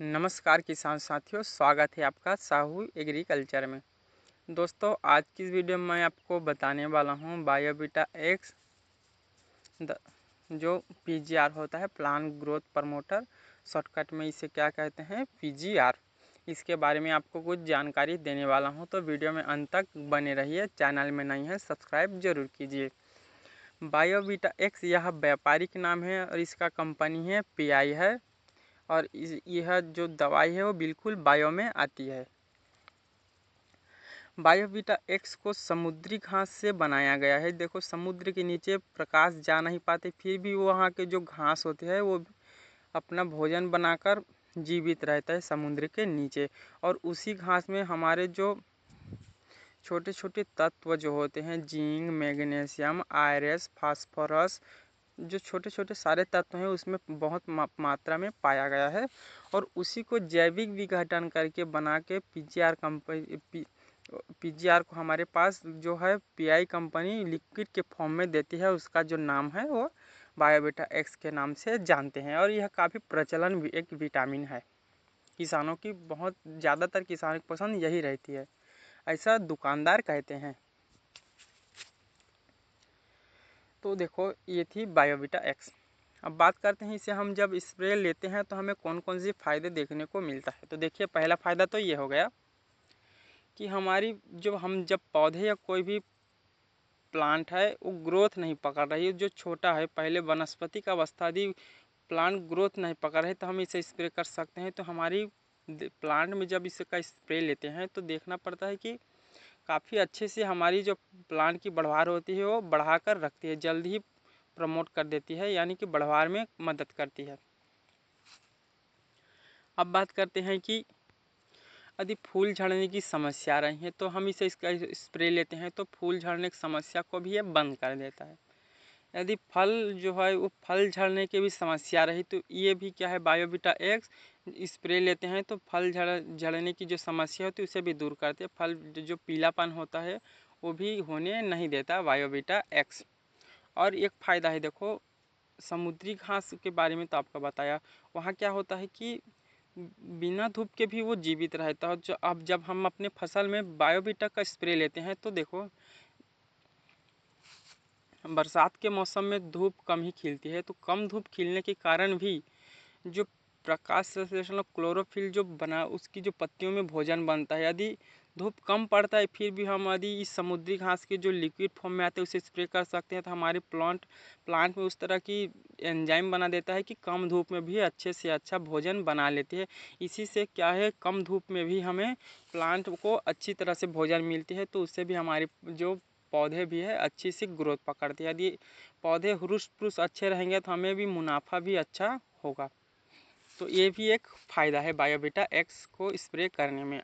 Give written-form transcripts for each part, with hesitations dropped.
नमस्कार किसान साथियों, स्वागत है आपका साहू एग्रीकल्चर में। दोस्तों, आज की इस वीडियो में मैं आपको बताने वाला हूं बायोविटा एक्स जो पीजीआर होता है, प्लांट ग्रोथ प्रमोटर। शॉर्टकट में इसे क्या कहते हैं, पीजीआर। इसके बारे में आपको कुछ जानकारी देने वाला हूं, तो वीडियो में अंत तक बने रहिए। चैनल में नहीं है सब्सक्राइब जरूर कीजिए। बायोविटा एक्स यह व्यापारिक नाम है और इसका कंपनी है पीआई है। और यह जो दवाई है वो बिल्कुल बायो में आती है। बायोविटा एक्स को समुद्री घास से बनाया गया है। देखो, समुद्र के नीचे प्रकाश जा नहीं पाते, फिर भी वहाँ के जो घास होते हैं वो अपना भोजन बनाकर जीवित रहता है समुद्र के नीचे। और उसी घास में हमारे जो छोटे छोटे तत्व जो होते हैं, जिंक, मैग्नीशियम, आयरस, फास्फोरस, जो छोटे छोटे सारे तत्व हैं उसमें बहुत मात्रा में पाया गया है। और उसी को जैविक विघटन करके बना के पीजीआर कंपनी पीजीआर को हमारे पास जो है पीआई कंपनी लिक्विड के फॉर्म में देती है। उसका जो नाम है वो बायोविटा एक्स के नाम से जानते हैं। और यह काफ़ी प्रचलन एक विटामिन है। किसानों की बहुत ज़्यादातर किसानों की पसंद यही रहती है, ऐसा दुकानदार कहते हैं। तो देखो, ये थी बायोविटा एक्स। अब बात करते हैं, इसे हम जब स्प्रे लेते हैं तो हमें कौन कौन सी फ़ायदे देखने को मिलता है। तो देखिए, पहला फ़ायदा तो ये हो गया कि हमारी जब पौधे या कोई भी प्लांट है वो ग्रोथ नहीं पकड़ रही है, जो छोटा है, पहले वनस्पतिक अवस्था यदि प्लांट ग्रोथ नहीं पकड़ रहे तो हम इसे स्प्रे कर सकते हैं। तो हमारी प्लांट में जब इसका स्प्रे लेते हैं तो देखना पड़ता है कि काफ़ी अच्छे से हमारी जो प्लांट की बढ़वार होती है वो बढ़ा कर रखती है, जल्द ही प्रमोट कर देती है, यानी कि बढ़वार में मदद करती है। अब बात करते हैं कि यदि फूल झड़ने की समस्या रही है तो हम इसे इसका स्प्रे लेते हैं तो फूल झड़ने की समस्या को भी ये बंद कर देता है। यदि फल जो है वो फल झड़ने की भी समस्या रही तो ये भी क्या है, बायोविटा एक्स स्प्रे लेते हैं तो फल झड़ने की जो समस्या होती है उसे भी दूर करते हैं। फल जो पीलापन होता है वो भी होने नहीं देता बायोविटा एक्स। और एक फ़ायदा है, देखो, समुद्री घास के बारे में तो आपको बताया। वहाँ क्या होता है कि बिना धूप के भी वो जीवित रहता है। जो अब जब हम अपने फसल में बायोविटा का स्प्रे लेते हैं तो देखो, बरसात के मौसम में धूप कम ही खिलती है, तो कम धूप खिलने के कारण भी जो प्रकाश संश्लेषण क्लोरोफिल जो बना उसकी जो पत्तियों में भोजन बनता है, यदि धूप कम पड़ता है फिर भी हम यदि इस समुद्री घास के जो लिक्विड फॉर्म में आते हैं उसे स्प्रे कर सकते हैं तो हमारे प्लांट में उस तरह की एंजाइम बना देता है कि कम धूप में भी अच्छे से अच्छा भोजन बना लेती है। इसी से क्या है, कम धूप में भी हमें प्लांट को अच्छी तरह से भोजन मिलती है, तो उससे भी हमारी जो पौधे भी है अच्छी सी ग्रोथ पकड़ती है। यदि पौधे हुरुस पुरुस अच्छे रहेंगे तो हमें भी मुनाफा भी अच्छा होगा। तो ये भी एक फ़ायदा है बायोविटा एक्स को स्प्रे करने में।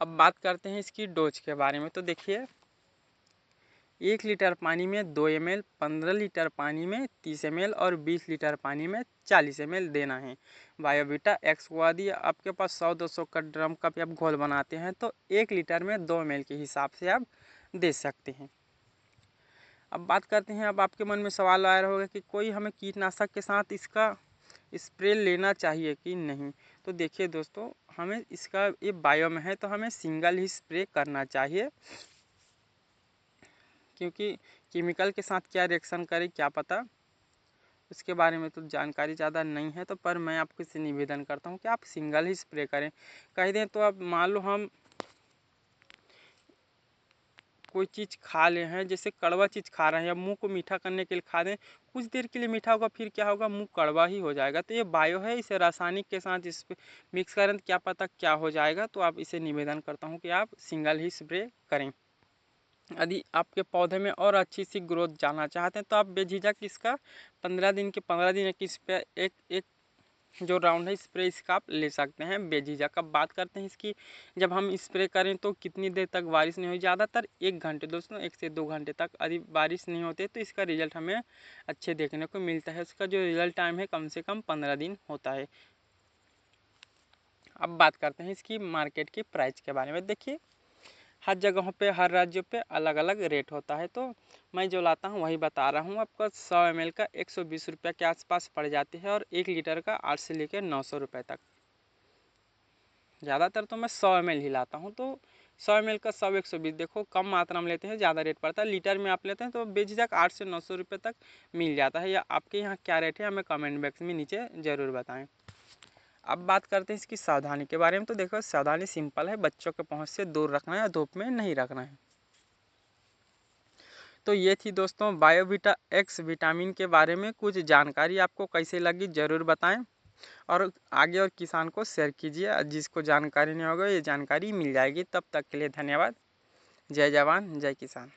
अब बात करते हैं इसकी डोज के बारे में। तो देखिए, 1 लीटर पानी में 2 ml, 15 लीटर पानी में 30 ml और 20 लीटर पानी में 40 ml देना है बायोविटा एक्स को। यदि आपके पास 100-200 का ड्रम का भी आप घोल बनाते हैं तो 1 लीटर में 2 ml के हिसाब से आप दे सकते हैं। अब बात करते हैं, अब आपके मन में सवाल आ रहा होगा कि कोई हमें कीटनाशक के साथ इसका स्प्रे लेना चाहिए कि नहीं। तो देखिए दोस्तों, हमें इसका ये बायो में है तो हमें सिंगल ही स्प्रे करना चाहिए, क्योंकि केमिकल के साथ क्या रिएक्शन करे क्या पता, उसके बारे में तो जानकारी ज़्यादा नहीं है। तो पर मैं आपको इससे निवेदन करता हूँ कि आप सिंगल ही स्प्रे करें। कह दें तो अब मान लो हम कोई चीज़ खा ले हैं, जैसे कड़वा चीज़ खा रहे हैं या मुंह को मीठा करने के लिए खा दें, कुछ देर के लिए मीठा होगा फिर क्या होगा, मुंह कड़वा ही हो जाएगा। तो ये बायो है, इसे रासायनिक के साथ इस मिक्स करें तो क्या पता क्या हो जाएगा। तो आप इसे निवेदन करता हूँ कि आप सिंगल ही स्प्रे करें। यदि आपके पौधे में और अच्छी सी ग्रोथ जानना चाहते हैं तो आप बेझिझक इसका 15 दिन इस पे एक एक जो राउंड है स्प्रे इसका आप ले सकते हैं बेझिझक। अब बात करते हैं इसकी, जब हम स्प्रे करें तो कितनी देर तक बारिश नहीं हुई, ज़्यादातर 1 घंटे दोस्तों, 1 से 2 घंटे तक यदि बारिश नहीं होती तो इसका रिजल्ट हमें अच्छे देखने को मिलता है। उसका जो रिजल्ट टाइम है कम से कम 15 दिन होता है। अब बात करते हैं इसकी मार्केट की प्राइस के बारे में। देखिए, हर जगहों पे हर राज्यों पे अलग अलग रेट होता है। तो मैं जो लाता हूँ वही बता रहा हूँ आपको। 100 ml का 120 रुपये के आसपास पड़ जाती है और 1 लीटर का 8 से लेकर 900 रुपये तक। ज़्यादातर तो मैं 100 ml ही लाता हूँ। तो 100 ml का 100 120, देखो कम मात्रा में लेते हैं ज़्यादा रेट पड़ता है। लीटर में आप लेते हैं तो बेझिझक 8 से 900 रुपये तक मिल जाता है। या आपके यहाँ क्या रेट है हमें कमेंट बॉक्स में नीचे ज़रूर बताएं। अब बात करते हैं इसकी सावधानी के बारे में। तो देखो सावधानी सिंपल है, बच्चों के पहुँच से दूर रखना है, धूप में नहीं रखना है। तो ये थी दोस्तों बायोविटा एक्स विटामिन के बारे में कुछ जानकारी। आपको कैसे लगी ज़रूर बताएं और आगे और किसान को शेयर कीजिए। जिसको जानकारी नहीं होगा ये जानकारी मिल जाएगी। तब तक के लिए धन्यवाद। जय जवान जय किसान।